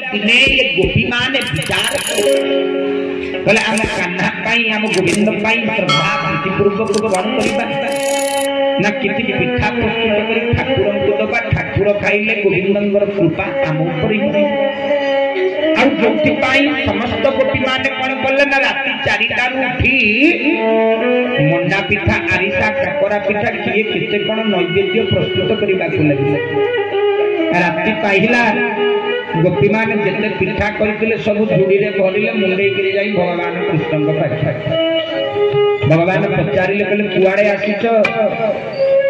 दिने ये गोपी माने विचार बोले आम कान्हा पाई आम गोविंद पाई श्रद्धा प्रीति पूर्वक ग्रहण करिबा ना किछि पिठा प्रस्तुत करी ठाकुर को दबा ठाकुर खाइले गोविंदंगर कृपा आम ऊपर ही आ जोति पाई समस्त गोपी माने कोन कले ना राती 4टा उठी मंडा पिठा आरिसा काकरा पिठा किए केते कोन नैवेद्य प्रस्तुत करिबा को लागिले राती पाहिला गोपी मान जिते पिठा करते सब झुड़ी भरिले मुंडे गिरी जाई भगवान कृष्ण भगवान पचारे कहले कुआड़े आसीच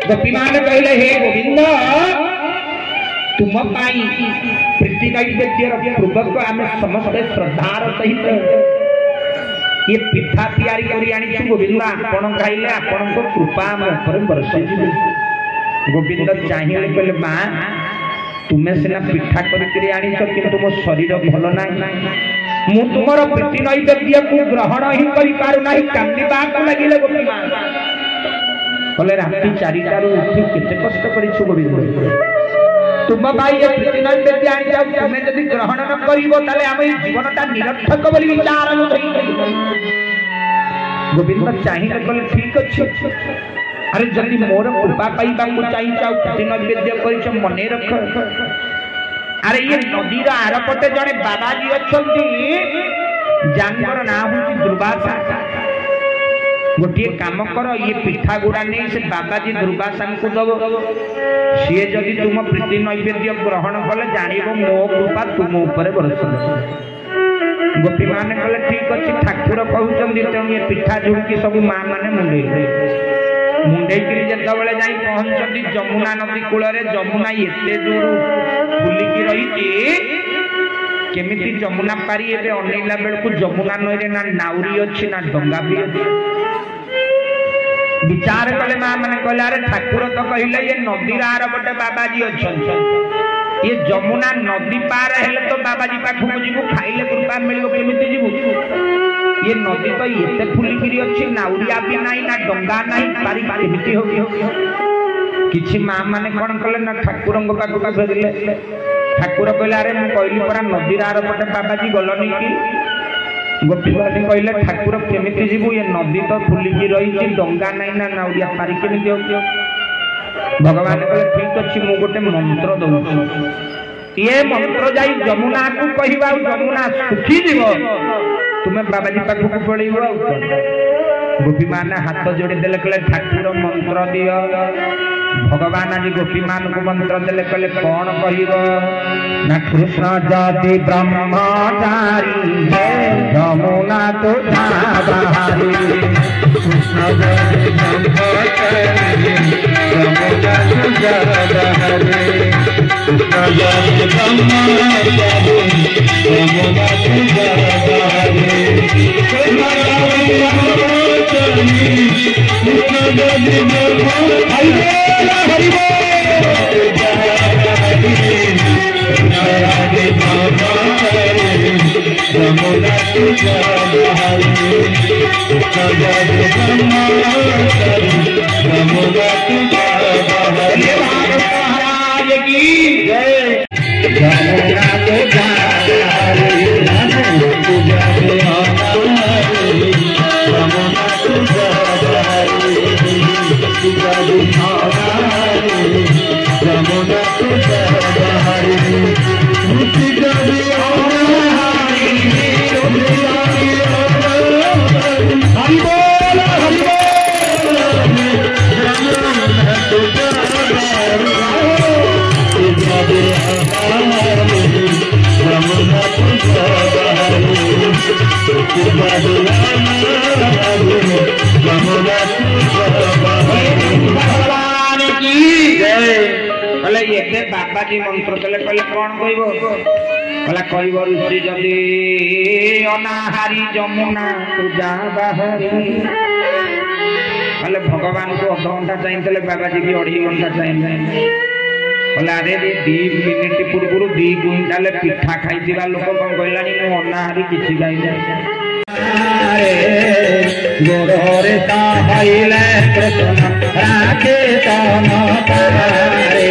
गोपी मान कहले हे गोविंद तुम पाई प्रीति नैवेद्य पूर्वक आम समस्त श्रद्धार सहित ये पिठा तैयारी करी आनी गोविंद आपण खाइले आपण कृपा आम ऊपर बरसी गोविंद चाहिए कहले मां तुम्हें सीना पिठा करी आनी किंतु मो शरीर भल ना मु तुमर प्रीति नैवेद्य को ग्रहण ही करि पारु नाही कांदीबा को लागिले गोपी मां कहले राती 4टारू उठी केते कष्ट करिछु गोविंद तुम भाई ये प्रीति नैवेद्य आनी जाऊ तुम्हें यदि ग्रहण न करिवो ताले हम जीवनटा निरर्थक बोली विचार गोविंद चाहिए कहले ठीक अछि अरे जल्दी मोर कृपा पाइबा को चाहिए जाऊ प्रीति नैवेद्य करिछ मने रख अरे ये नदी रा आरपटे जने बाबाजी अछंती जानवर ना होती दुर्वासा गोटे काम कर ये पिठा गुड़ा नहीं से बाबाजी दुर्वासा को दब सी जदि तुम प्रीति नैवेद्य ग्रहण कले जानिबो मो कृपा तुम ऊपर बरस गोपी माने कले ठीक अछि ठाकुर कहउचंदी त ये पिठा झुड़की सब मां माने मुंडे मुंडेकरी जेतबेले जाई पहुंचती जमुना नदी कूल रे जमुना एते दूर फुलिकी रही केमिति जमुना पारी एबे अनेला बेलकु जमुना नई रे ना नाउरी अछि ना डंगा भी विचार कले मां माने कहले अरे ठाकुर तो कहिले ये नदी रा आर बटे बाबाजी अछन ये जमुना नदी पार हेले तो बाबाजी पाखु जीवु खाइले कृपा मिलिबो केमिति जीवु ये नदी तो एते फुलिकी अछि नाउरिया भी नाही ना डंगा नाही पारी पारी बिति हो किछि मां माने कोन कले ना ठाकुरंग पाखु फेरिले ठाकुर कहले अरे मैं कहली परा नदी आर पटे बाबाजी गलनी की गोपी माने कहले ठाकुर केमिति जीवु ये नदी तो फुलिकी रही छी डंगा नाही ना नाउरिया पारी केमिति हो भगवान कहले ठीक अछि मु गोटे मंत्र दउछु ये मंत्र जाई जमुना को कहिबा जमुना सुखी जीव तुम्हें बाबाजी पाखु को पड़ेबो गोपी माने हाथ जोड़ी देले कहले ठाकुर मंत्र दियो भगवान आज गोपी मान को मंत्र देले कहले कोन कहिबो ना कृष्ण जाति ब्रह्मचारी जमुना तो बाहरी कृष्ण जाति ब्रह्मचारी जमुना तो बाहरी कृष्ण जाति ब्रह्मचारी जमुना तो बाबाजी मंत्र देले कहले कोन कहबो कहला कहबो ऋषि जदी अनाहारी जमुना तू जा बाहरी कहले भगवान को अध घंटा चाहिए बाबाजी की 2.5 घंटा चाहिए कहला अरे 2 मिनिट पूर्व 2 क्विंटाल पिठा खाइथिबा लोक कोन कहलानी मु अनाहारी किछि गाइले गोरे साहैले कृष्ण राखे तन पारे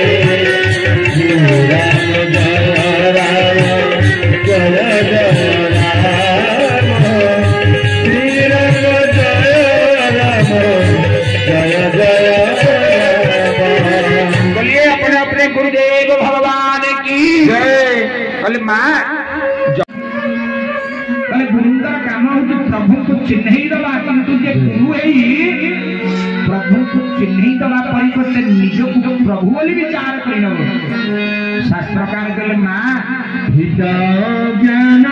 कहले माँ कहले गुरुंदर काम हो प्रभु को चिन्ह दबा किंतु जे गुरु है प्रभु को चिन्ह दबा परिवर्ते निज को प्रभु बोली विचार करिनो शास्त्रकार कहले माँ हित ज्ञान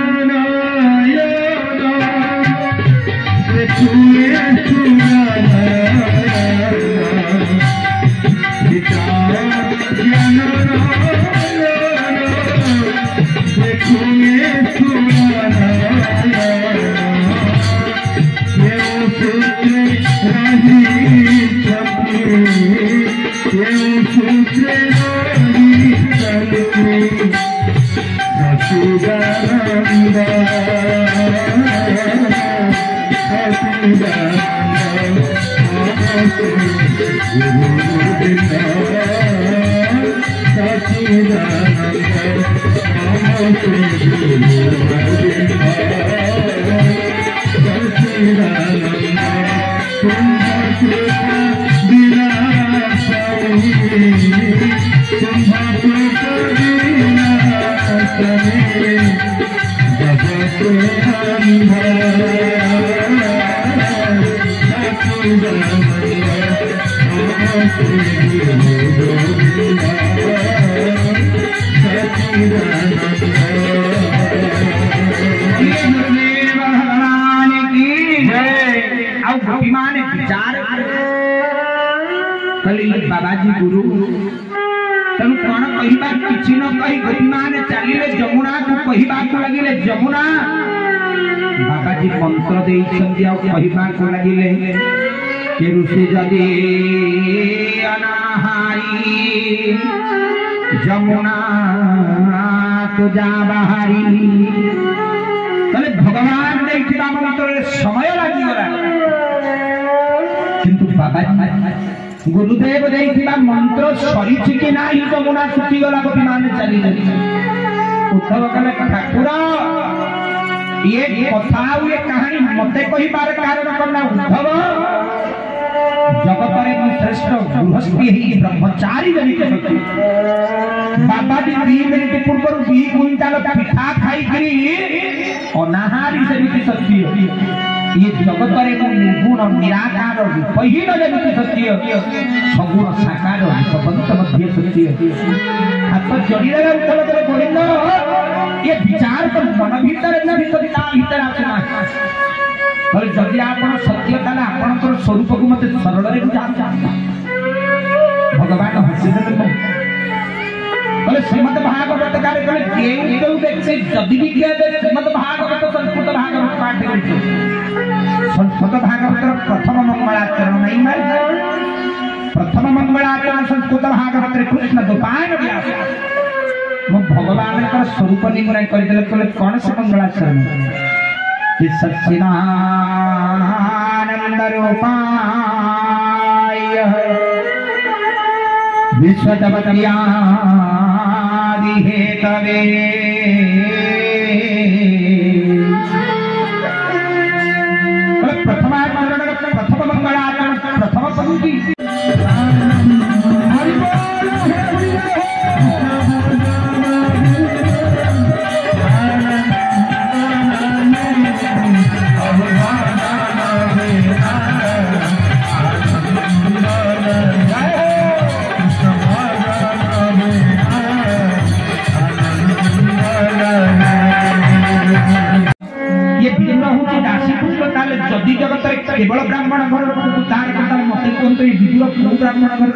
बाबाजी गुरु तेणु कौन कहवा कि न कही गोपीमा ने चलिए जमुना को कहवा को लगिले जमुना बाबाजी मंत्र कहवा को लगिले कि ऋषि जदि अनाहारी जमुना तो जा बाहरी तले भगवान देखिबा मंत्र समय लागिगला किंतु बाबाजी गुरुदेव देखिबा मंत्र सरीछि कि नाही जमुना सुखी गला गोपीमा ने चली उद्धव कहले ठाकुर ये कथा ये कहानी मते कही बार कारण करना उद्धव जगत में श्रेष्ठ गृहस्थी ब्रह्मचारी जनित व्यक्ति बाबाजी 2 मिनिट पूर्व 2 क्विंटाल पिठा खाई अनाहारी जनित सत्य ये जगत में निर्गुण निराकार रूपहीन जनित सत्य सगुण साकार सबंत मध्य सत्य हाथ जोड़ी उद्धव गोविंद ये विचार तो मन भीतर भीतर आसना जदि आप सत्य ताले आपण स्वरूप को मत सरल भगवान हसीदेले श्रीमद भागवत जदि भी श्रीमद भागवत संस्कृत भागवत पाठ संस्कृत भागवत प्रथम मंगलाचरण नहीं प्रथम मंगलाचरण संस्कृत भागवत कृष्ण दुपायन व्यास भगवान स्वरूप निर्णय करदे कौन से मंगलाचरण सच्चिदानंद रूपाय विश्वजगत्यादि हेतवे प्रथम मंगलाचरण प्रथम पंक्ति केवल ब्राह्मण घर उद्धार करता मत कहते विदुर ब्राह्मण घर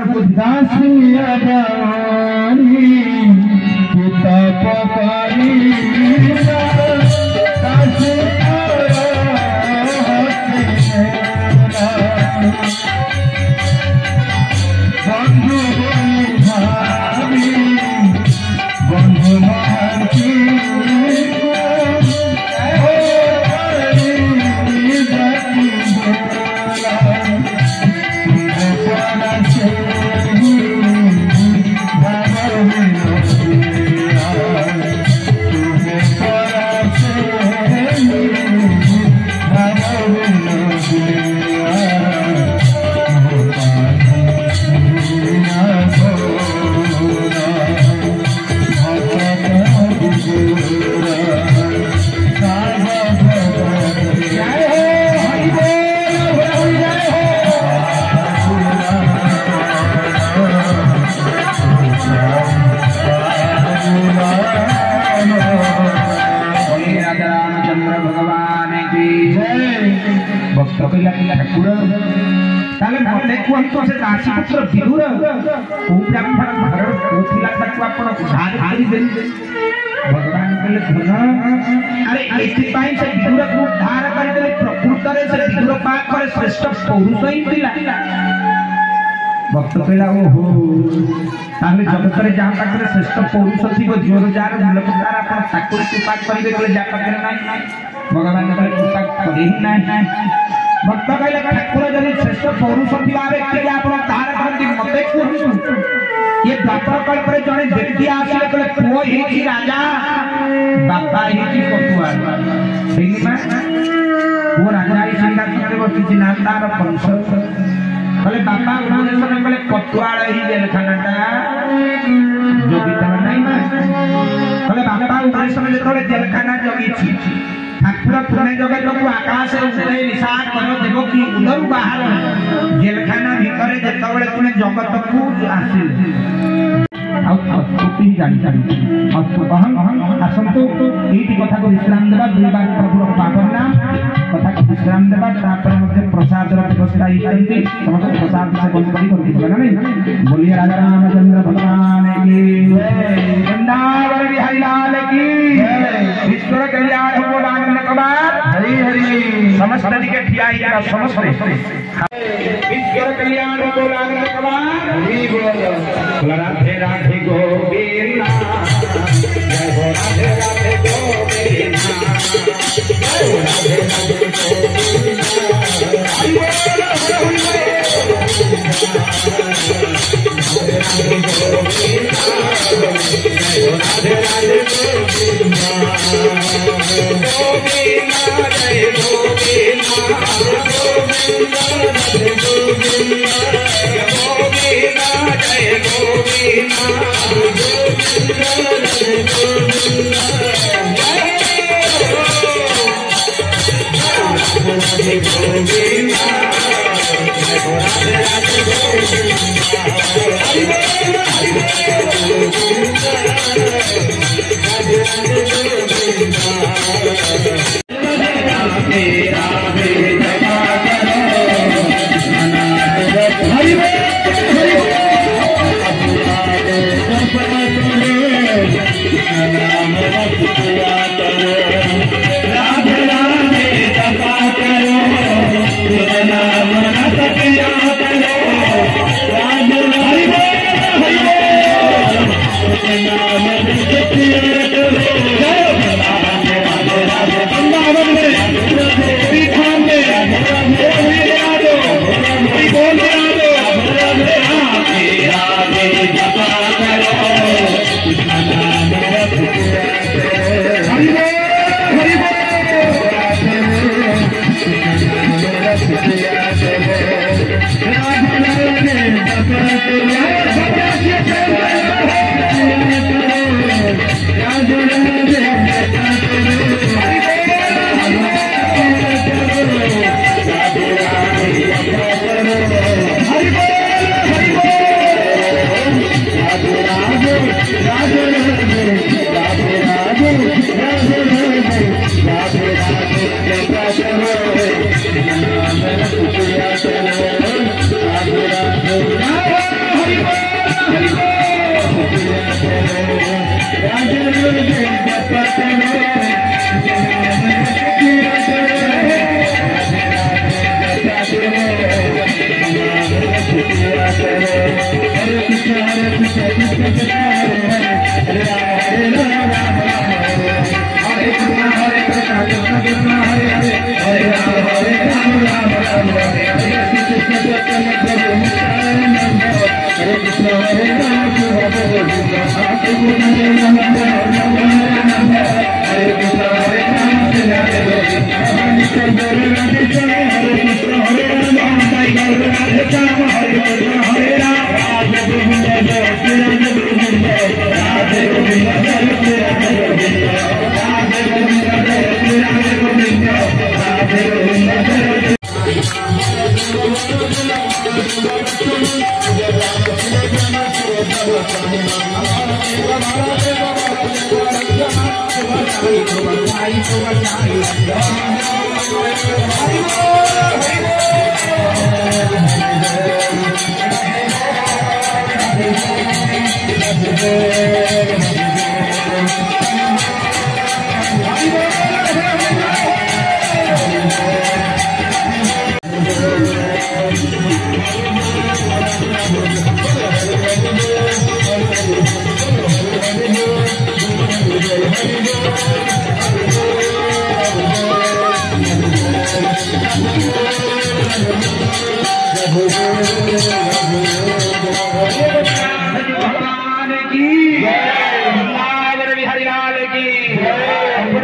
भक्त कहला कि ठाकुर ताले मते कहंतो से दासी पुत्र विदुर ओ ब्राह्मण घर कोथिला ताकू आपण उधार करी दे भगवान कहले धन अरे एति पाई से विदुर को उधार करी दे प्रकृत रे से विदुर पाक करे श्रेष्ठ पुरुष ही थिला भक्त कहला ओहो ताले जगत रे जा पाखरे श्रेष्ठ पुरुष थिबो जोर जार मूलकतार आपण ठाकुर कृपा करिबे कहले जा पाखरे नाही भगवान कहले कृपा करि नाही भक्त कहले ठाकुर जदि श्रेष्ठ पुरुष थिबा व्यक्ति आपण धार करती मते कहू ये द्वापर कल्प रे जने व्यक्ति आसीले कहले पुओ हेची राजा बापा हेची कटुआ सिनेमा वो राजा ही सिंहासन रे बसिछि ना तार वंश कहले बापा उपदेश कहले कटुआळ ही जेलखानाटा जोगी तम नाही ना कहले बापा उपदेश में जेतले जेलखाना जोगी ठाकुर पुणे जगत को आकाश उड़े निशान करो देखो कि उधर बाहर जेलखाना भीतर जेतबेले तुने जगत को आसिल अस्तुति जानी अस्तु अहं आसंतु एटी कथा को विश्राम देबा दुई बार प्रभु पावन नाम कथा को विश्राम देबा तापर मध्ये प्रसाद र व्यवस्था हिचंती समस्त प्रसाद से बंदरी कर दिबा ना नहीं बोलिए राजा रामचंद्र भगवान की जय वृंदावन बिहारी लाल की जय ईश्वर कल्याण हो आनंद कबार हरि हरि समस्त के ठियाई का समस्त ईश्वर कल्याण हो आनंद कबार हरि बोल राधे राधे गोविंदा जय हो राधे राधे गोविंदा जय हो राधे राधे Jai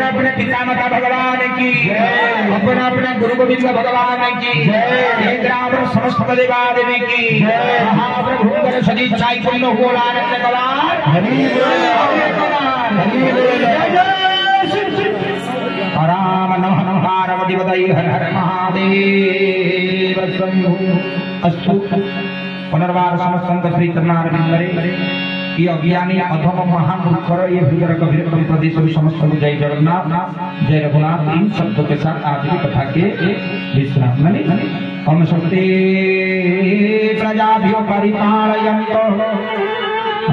अपने पिता माता भगवान की, अपना गुरु गोविंद भगवान की, ब्राह्मण समस्त देवा देवी की, महाप्रभु सदी चाई पुण्य हो राम नमः नमः रवदिवदय हर हर महादेव शंभु अस्तु। पुनर्वार समस्त श्री चरणारविंदरे ये अज्ञानी अधम महामूर्खर ये हृदय कबीर कवि प्रदेश समस्त जय जगन्नाथ जय रघुनाथ इन शब्दों के साथ आज की कथा के विश्राम हम शक्ति प्रजाभ्यो परिपालयन्तो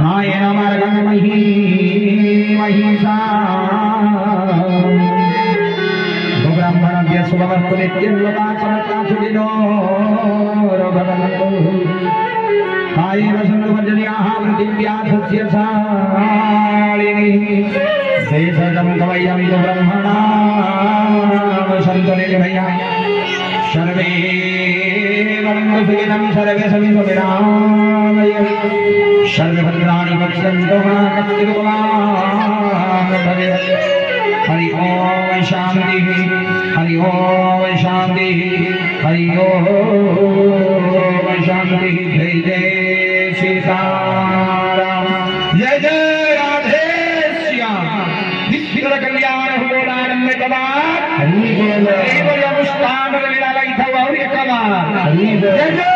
नायेन मार्गं महिषा ब्राह्मणभ्य शुभमस्तु नित्यं लोकासमस्ता सुखिनो भवन्तु कायेन सन्वर्जनीयाः पृथिव्यासस्य सालिनी देशजं कवयं तु ब्रह्मणा वसन्तु निर्भया सर्वे वन्दन्तु सुखिनं सर्वे सन्तु निरामयन्तु सर्वे भद्राणि पश्यन्तु मा कश्चित् भवेत्। हरि ओम शांति हरि ओम शांति हरि ओम शांति। जय जय सीताराम जय जय राधे श्याम। विश्व कल्याण हो आनंद कबार अनुष्ठान जय जय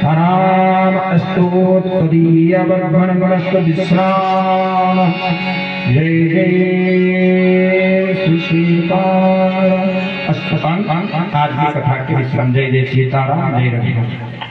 राम अस्तु तदीय वर्धनस्तु विश्राम। जय जय श्री सीताराम। आज की कथा के विश्राम। जय जय सीताराम जय रघुनाथ।